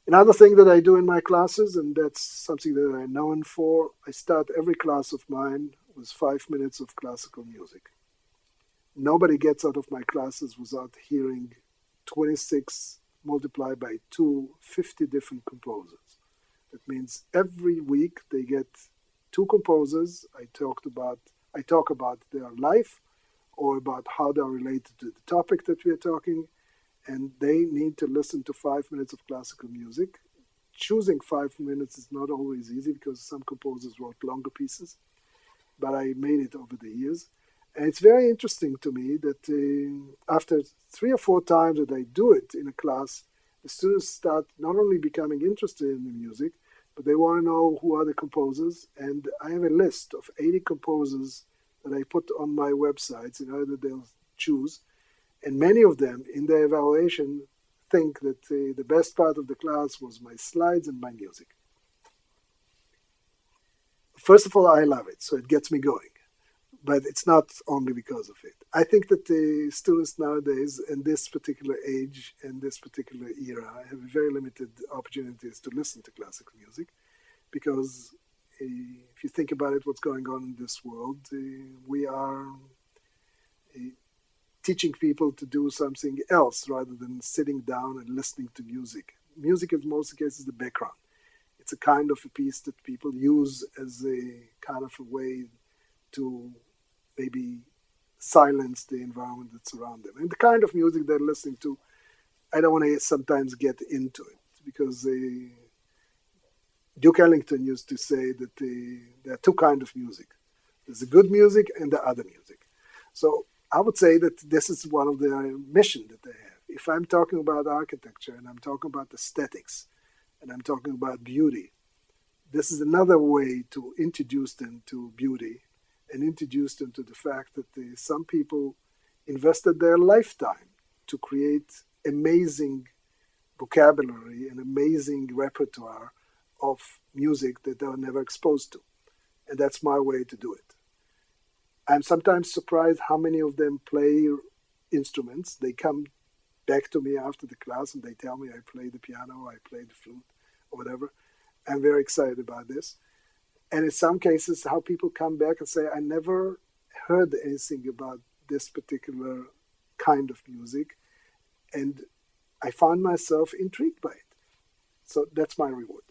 Another thing that I do in my classes, and that's something that I'm known for, I start every class of mine with 5 minutes of classical music. Nobody gets out of my classes without hearing 26 multiplied by 2, 50 different composers. That means every week they get 2 composers. I talk about their life or about how they're related to the topic that we are talking, and they need to listen to 5 minutes of classical music. Choosing 5 minutes is not always easy because some composers wrote longer pieces, but I made it over the years. And it's very interesting to me that after 3 or 4 times that I do it in a class, the students start not only becoming interested in the music, but they want to know who are the composers. And I have a list of 80 composers that I put on my websites in order that they'll choose. And many of them, in their evaluation, think that the best part of the class was my slides and my music. First of all, I love it, so it gets me going. But it's not only because of it. I think that the students nowadays, in this particular age and this particular era, have very limited opportunities to listen to classical music, because if you think about it, what's going on in this world, we are teaching people to do something else rather than sitting down and listening to music. Music, in most cases, is the background. It's a kind of a piece that people use as a kind of a way to maybe silence the environment that's around them. And the kind of music they're listening to, I don't want to sometimes get into it, because Duke Ellington used to say that there are 2 kinds of music. There's the good music and the other music. So I would say that this is one of the missions that they have. If I'm talking about architecture and I'm talking about aesthetics and I'm talking about beauty, this is another way to introduce them to beauty and introduce them to the fact that some people invested their lifetime to create amazing vocabulary and amazing repertoire of music that they were never exposed to. And that's my way to do it. I'm sometimes surprised how many of them play instruments. They come back to me after the class and they tell me I play the piano, I play the flute, or whatever. I'm very excited about this. And in some cases, how people come back and say, I never heard anything about this particular kind of music, and I found myself intrigued by it. So that's my reward.